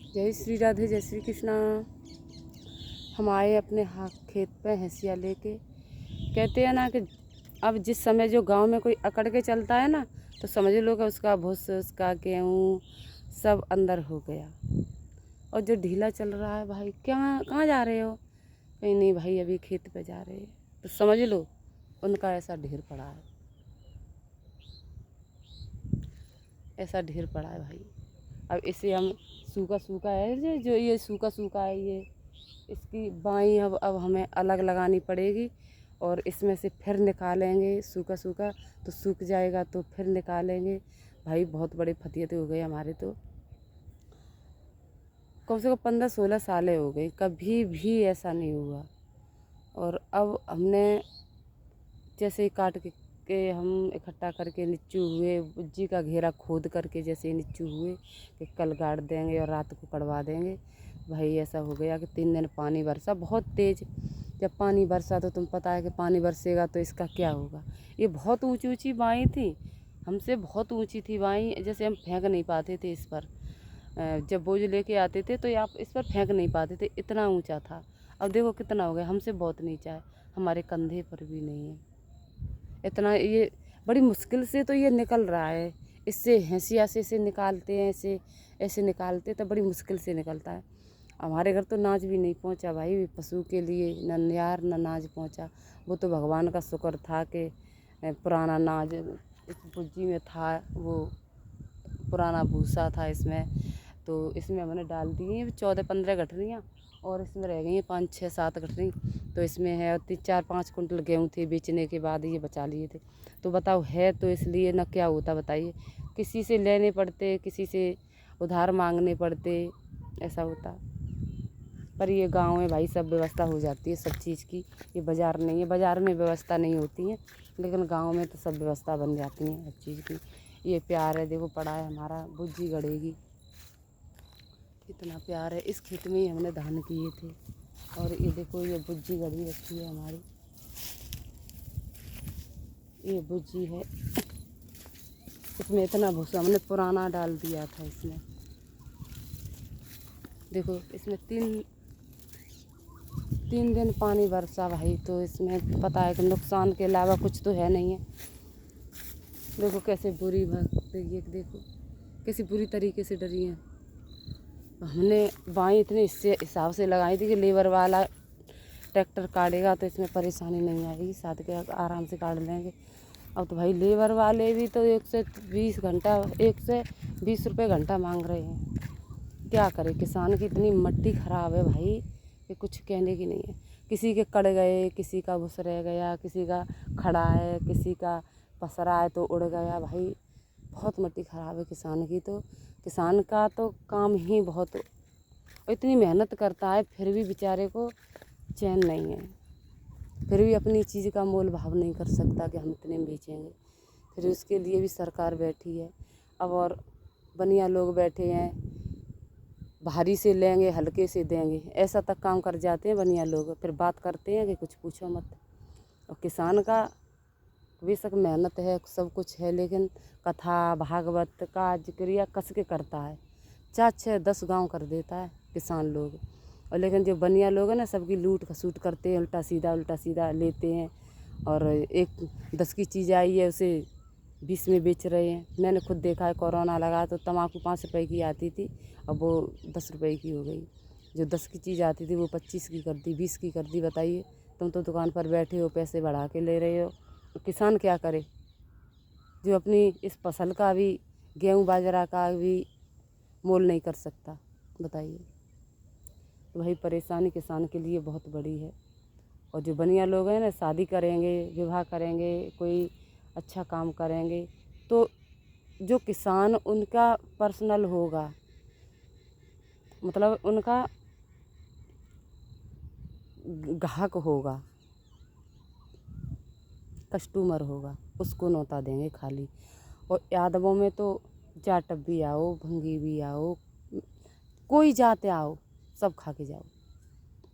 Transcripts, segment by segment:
जय श्री राधे, जय श्री कृष्णा। हम आए अपने खेत पे हंसिया लेके। कहते हैं ना कि अब जिस समय जो गांव में कोई अकड़ के चलता है ना, तो समझ लो कि उसका भुस, उसका गेहूँ सब अंदर हो गया। और जो ढीला चल रहा है, भाई क्या कहाँ जा रहे हो? कहीं नहीं भाई, अभी खेत पे जा रहे हैं। तो समझ लो उनका ऐसा ढेर पड़ा है, ऐसा ढेर पड़ा है भाई। अब इसे हम सूखा सूखा है, जो ये सूखा सूखा है, ये इसकी बाई अब हमें अलग लगानी पड़ेगी। और इसमें से फिर निकालेंगे सूखा सूखा, तो सूख जाएगा तो फिर निकालेंगे। भाई बहुत बड़े फतियत हो गए हमारे तो। कम से कम 15-16 सालें हो गई, कभी भी ऐसा नहीं हुआ। और अब हमने जैसे ही काट के हम इकट्ठा करके निच्चू हुए, बुज्जी का घेरा खोद करके जैसे ही निच्चू हुए कि कल गाड़ देंगे और रात को कड़वा देंगे। भाई ऐसा हो गया कि 3 दिन पानी बरसा बहुत तेज़। जब पानी बरसा तो तुम पता है कि पानी बरसेगा तो इसका क्या होगा। ये बहुत ऊंची ऊंची बाई थी, हमसे बहुत ऊंची थी बाई, जैसे हम फेंक नहीं पाते थे इस पर। जब बोझ लेके आते थे तो आप इस पर फेंक नहीं पाते थे, इतना ऊंचा था। अब देखो कितना हो गया, हमसे बहुत नीचा है, हमारे कंधे पर भी नहीं है इतना। ये बड़ी मुश्किल से तो ये निकल रहा है। इससे हंसिया से इसे निकालते हैं, ऐसे ऐसे निकालते तो बड़ी मुश्किल से निकलता है। हमारे घर तो नाज भी नहीं पहुंचा भाई, पशु के लिए न यार न नाज पहुंचा। वो तो भगवान का शुक्र था कि पुराना नाज इस बुज्जी में था, वो पुराना भूसा था इसमें, तो इसमें हमने डाल दी हैं 14-15 गठरियाँ। और इसमें रह गई हैं 5-6-7 गठरी। तो इसमें है 4-5 कुंटल गेहूँ थे, बेचने के बाद ये बचा लिए थे। तो बताओ, है तो इसलिए ना क्या होता बताइए। किसी से लेने पड़ते, किसी से उधार मांगने पड़ते, ऐसा होता। पर ये गांव में भाई सब व्यवस्था हो जाती है सब चीज़ की। ये बाज़ार नहीं है, बाज़ार में व्यवस्था नहीं होती है, लेकिन गांव में तो सब व्यवस्था बन जाती है हर चीज़ की। ये प्यार है, देखो पड़ा है हमारा, बुज्जी गड़ेगी, कितना प्यार है। इस खेत में ही हमने धान किए थे। और ये देखो ये बुज्जी गड़ी रखी है हमारी, ये बुज्जी है। इसमें इतना भूसा हमने पुराना डाल दिया था इसमें। देखो इसमें तीन दिन पानी बरसा भाई, तो इसमें पता है कि नुकसान के अलावा कुछ तो है नहीं है। देखो कैसे बुरी ये देखो कैसी बुरी तरीके से डरी है। हमने बाई इतने इससे हिसाब से लगाई थी कि लेबर वाला ट्रैक्टर काटेगा तो इसमें परेशानी नहीं आएगी, साथ के आराम से काट लेंगे। अब तो भाई लेबर वाले भी तो 120 रुपये घंटा मांग रहे हैं। क्या करे, किसान की इतनी मट्टी ख़राब है भाई कि कुछ कहने की नहीं है। किसी के कड़ गए, किसी का भुस रह गया, किसी का खड़ा है, किसी का पसरा है तो उड़ गया। भाई बहुत मट्टी ख़राब है किसान की। तो किसान का तो काम ही बहुत, इतनी मेहनत करता है फिर भी बेचारे को चैन नहीं है। फिर भी अपनी चीज़ का मोल भाव नहीं कर सकता कि हम इतने में बेचेंगे। फिर उसके लिए भी सरकार बैठी है अब, और बनिया लोग बैठे हैं, भारी से लेंगे हल्के से देंगे, ऐसा तक काम कर जाते हैं बनिया लोग। फिर बात करते हैं कि कुछ पूछो मत। और किसान का बेशक मेहनत है, सब कुछ है, लेकिन कथा भागवत का जिक्रिया कस के करता है। 4-6-10 गांव कर देता है किसान लोग। और लेकिन जो बनिया लोग हैं ना, सबकी लूट खसूट करते हैं, उल्टा सीधा लेते हैं। और 10 की चीज़ आई है उसे 20 में बेच रहे हैं। मैंने खुद देखा है, कोरोना लगा तो तम्बाकू 5 रुपए की आती थी, अब वो 10 रुपए की हो गई। जो 10 की चीज़ आती थी वो 25 की कर दी, 20 की कर दी। बताइए, तुम तो दुकान पर बैठे हो, पैसे बढ़ा के ले रहे हो, तो किसान क्या करे जो अपनी इस फसल का भी, गेहूँ बाजरा का भी मोल नहीं कर सकता। बताइए, तो भाई परेशानी किसान के लिए बहुत बड़ी है। और जो बनिया लोग हैं ना, शादी करेंगे, विवाह करेंगे, कोई अच्छा काम करेंगे, तो जो किसान उनका पर्सनल होगा, मतलब उनका ग्राहक होगा, कस्टमर होगा, उसको न्योता देंगे खाली। और यादवों में तो जाटव भी आओ, भंगी भी आओ, कोई जाते आओ, सब खा के जाओ,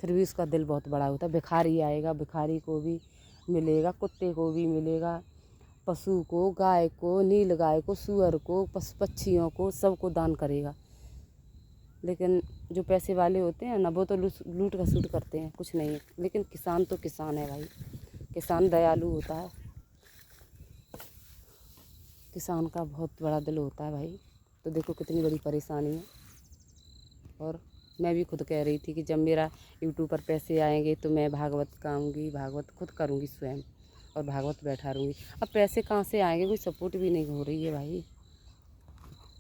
फिर भी उसका दिल बहुत बड़ा होता है। भिखारी आएगा, भिखारी को भी मिलेगा, कुत्ते को भी मिलेगा, पशु को, गाय को, नील गाय को, सुअर को, पक्षियों को, सबको दान करेगा। लेकिन जो पैसे वाले होते हैं ना वो तो लूट खसूट करते हैं, कुछ नहीं है। लेकिन किसान तो किसान है भाई, किसान दयालु होता है, किसान का बहुत बड़ा दिल होता है भाई। तो देखो कितनी बड़ी परेशानी है। और मैं भी खुद कह रही थी कि जब मेरा यूट्यूब पर पैसे आएंगे तो मैं भागवत गाऊंगी, भागवत खुद करूंगी स्वयं और भागवत बैठा रहूँगी। अब पैसे कहाँ से आएंगे, कोई सपोर्ट भी नहीं हो रही है भाई।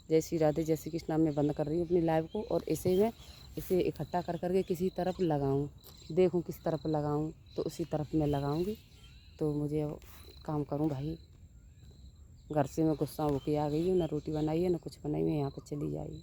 जय श्री राधे, जय श्री कृष्णा। मैं बंद कर रही हूँ अपनी लाइव को और इसे इकट्ठा कर करके किसी तरफ लगाऊँ, देखूँ किस तरफ लगाऊँ, तो उसी तरफ मैं लगाऊँगी। तो मुझे काम करूँ भाई। घर से मैं गुस्सा होके आ गई हूँ, ना रोटी बनाई है ना कुछ बनाई, मैं यहाँ पर चली आई।